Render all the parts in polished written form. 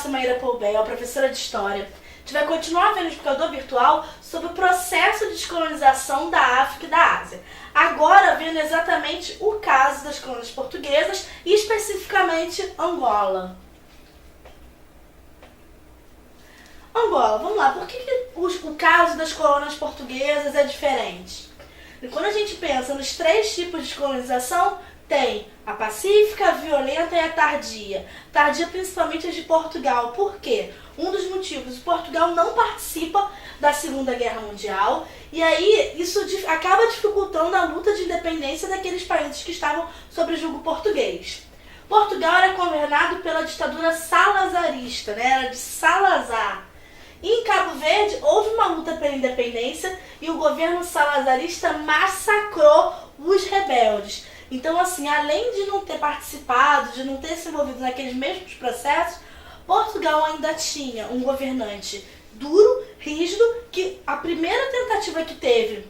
sou Maíra Poubel, professora de História. A gente vai continuar vendo no Explicador Virtual sobre o processo de descolonização da África e da Ásia. Agora vendo exatamente o caso das colônias portuguesas e especificamente Angola. Angola, vamos lá, por que o caso das colônias portuguesas é diferente? E quando a gente pensa nos três tipos de colonização, tem a pacífica, a violenta e a tardia. Tardia principalmente a de Portugal. Por quê? Um dos motivos, Portugal não participa da Segunda Guerra Mundial e aí isso acaba dificultando a luta de independência daqueles países que estavam sob jugo português. Portugal era governado pela ditadura salazarista, era de Salazar. E em Cabo Verde houve uma luta pela independência e o governo salazarista massacrou os rebeldes. Então, assim, além de não ter participado, de não ter se envolvido naqueles mesmos processos, Portugal ainda tinha um governante duro, rígido, que a primeira tentativa que teve,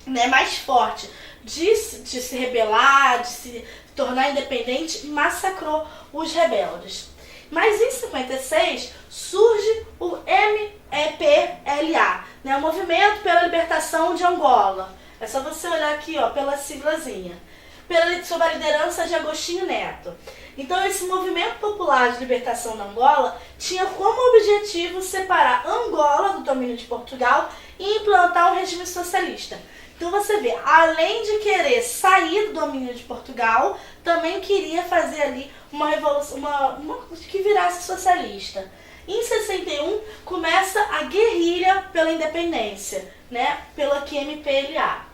mais forte, de se rebelar, de se tornar independente, massacrou os rebeldes. Mas em 56 surge o MPLA, o Movimento pela Libertação de Angola. É só você olhar aqui, pela siglazinha. Sob a liderança de Agostinho Neto. Então, esse movimento popular de libertação da Angola tinha como objetivo separar Angola do domínio de Portugal e implantar um regime socialista. Então, você vê, além de querer sair do domínio de Portugal, também queria fazer ali uma revolução, uma que virasse socialista. Em 61, começa a guerrilha pela independência, pela MPLA.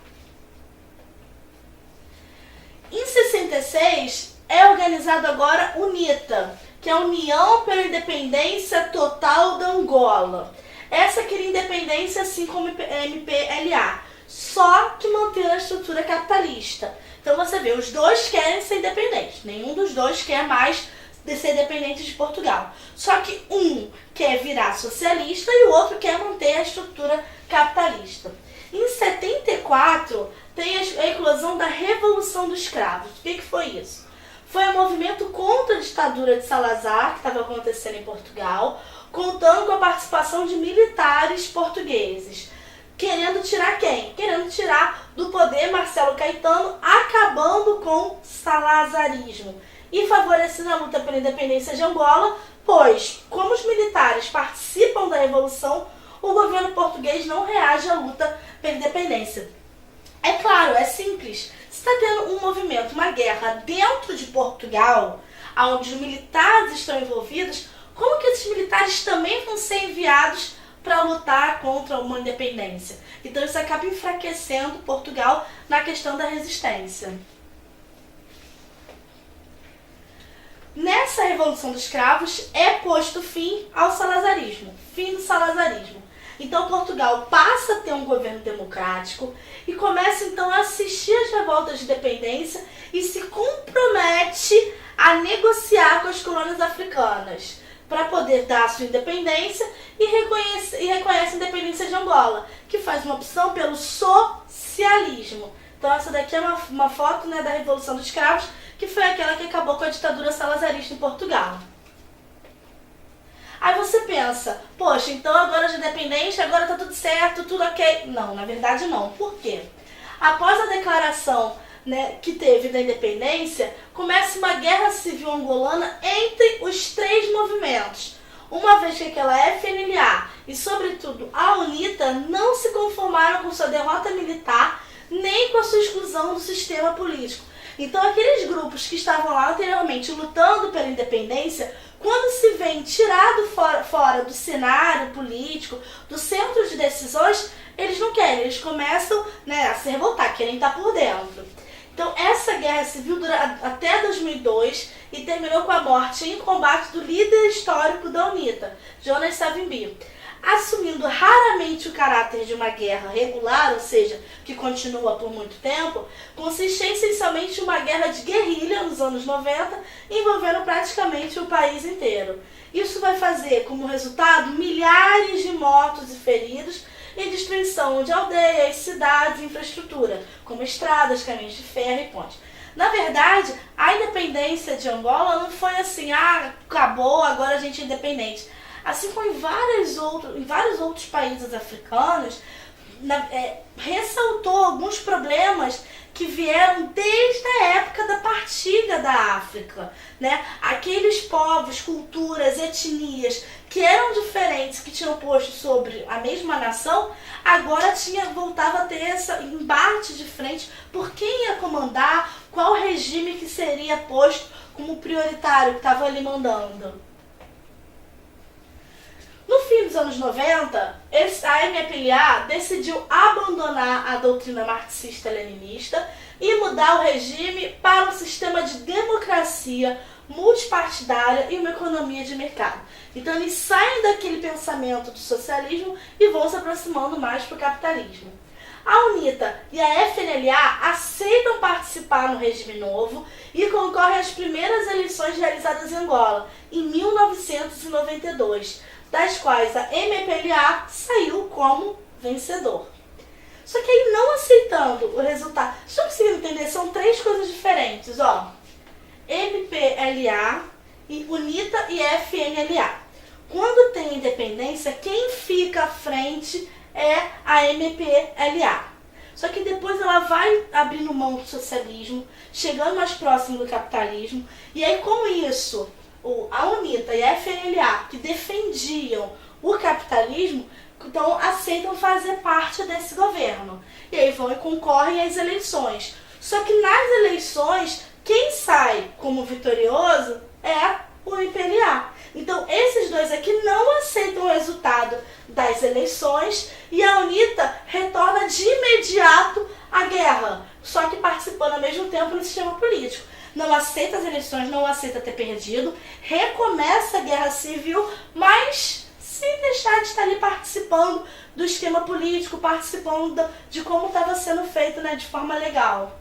Em 66, é organizado agora UNITA, que é a União pela Independência Total da Angola. Essa queria independência assim como a MPLA, só que mantendo a estrutura capitalista. Então você vê, os dois querem ser independentes, nenhum dos dois quer mais ser independente de Portugal. Só que um quer virar socialista e o outro quer manter a estrutura capitalista. Em 74, tem a eclosão da Revolução dos Cravos. O que foi isso? Foi um movimento contra a ditadura de Salazar, que estava acontecendo em Portugal, contando com a participação de militares portugueses. Querendo tirar quem? Querendo tirar do poder Marcelo Caetano, acabando com o salazarismo e favorecendo a luta pela independência de Angola, pois, como os militares participam da Revolução, o governo português não reage à luta pela independência. É claro, é simples. Se está tendo um movimento, uma guerra dentro de Portugal, onde os militares estão envolvidos, como que esses militares também vão ser enviados para lutar contra uma independência? Então isso acaba enfraquecendo Portugal na questão da resistência. Nessa Revolução dos Cravos é posto fim ao salazarismo, fim do salazarismo. Então Portugal passa a ter um governo democrático e começa então a assistir às revoltas de independência e se compromete a negociar com as colônias africanas para poder dar a sua independência e reconhece a independência de Angola, que faz uma opção pelo socialismo. Então essa daqui é uma foto da Revolução dos Cravos, que foi aquela que acabou com a ditadura salazarista em Portugal. Aí você pensa, poxa, então agora de independência, agora tá tudo certo, tudo ok. Não, na verdade não. Por quê? Após a declaração que teve da independência, começa uma guerra civil angolana entre os três movimentos. Uma vez que aquela FNLA e, sobretudo, a UNITA não se conformaram com sua derrota militar nem com a sua exclusão do sistema político. Então aqueles grupos que estavam lá anteriormente lutando pela independência, quando se vem tirado fora do cenário político, do centro de decisões, eles não querem, eles começam a se revoltar, querem estar por dentro. Então essa guerra civil dura até 2002 e terminou com a morte em combate do líder histórico da UNITA, Jonas Savimbi, assumindo raramente o caráter de uma guerra regular, ou seja, que continua por muito tempo, consistia essencialmente em uma guerra de guerrilha nos anos 90, envolvendo praticamente o país inteiro. Isso vai fazer como resultado milhares de mortos e feridos e destruição de aldeias, cidades e infraestrutura, como estradas, caminhos de ferro e pontes. Na verdade, a independência de Angola não foi assim, acabou, agora a gente é independente. Assim como em vários outros países africanos, ressaltou alguns problemas que vieram desde a época da partilha da África, né? Aqueles povos, culturas, etnias que eram diferentes, que tinham posto sobre a mesma nação, agora voltava a ter esse embate de frente por quem ia comandar, qual regime que seria posto como prioritário que estava ali mandando. No fim dos anos 90, a MPLA decidiu abandonar a doutrina marxista-leninista e mudar o regime para um sistema de democracia multipartidária e uma economia de mercado. Então eles saem daquele pensamento do socialismo e vão se aproximando mais para o capitalismo. A UNITA e a FNLA aceitam participar no regime novo e concorrem às primeiras eleições realizadas em Angola, em 1992, das quais a MPLA saiu como vencedor. Só que aí, não aceitando o resultado, vocês conseguiram entender? São três coisas diferentes, ó. MPLA, e UNITA e FNLA. Quando tem independência, quem fica à frente é a MPLA. Só que depois ela vai abrindo mão do socialismo, chegando mais próximo do capitalismo, e aí com isso, a UNITA e a FNLA, que defendiam o capitalismo, então aceitam fazer parte desse governo. E aí vão e concorrem às eleições. Só que nas eleições, quem sai como vitorioso é o MPLA. Então esses dois aqui não aceitam o resultado das eleições e a UNITA retorna de imediato à guerra, só que participando ao mesmo tempo no sistema político. Não aceita as eleições, não aceita ter perdido, recomeça a guerra civil, mas sem deixar de estar ali participando do esquema político, participando de como estava sendo feito, né, de forma legal.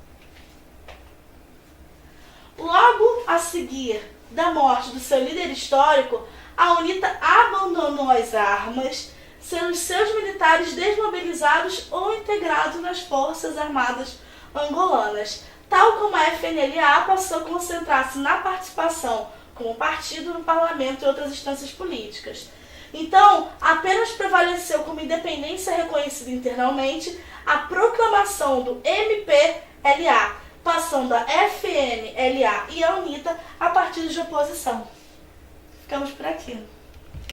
Logo a seguir da morte do seu líder histórico, a UNITA abandonou as armas, sendo seus militares desmobilizados ou integrados nas Forças Armadas angolanas, tal como a FNLA passou a concentrar-se na participação como partido no parlamento e outras instâncias políticas. Então, apenas prevaleceu como independência reconhecida internamente a proclamação do MPLA, passando a FNLA e a UNITA a partidos de oposição. Ficamos por aqui.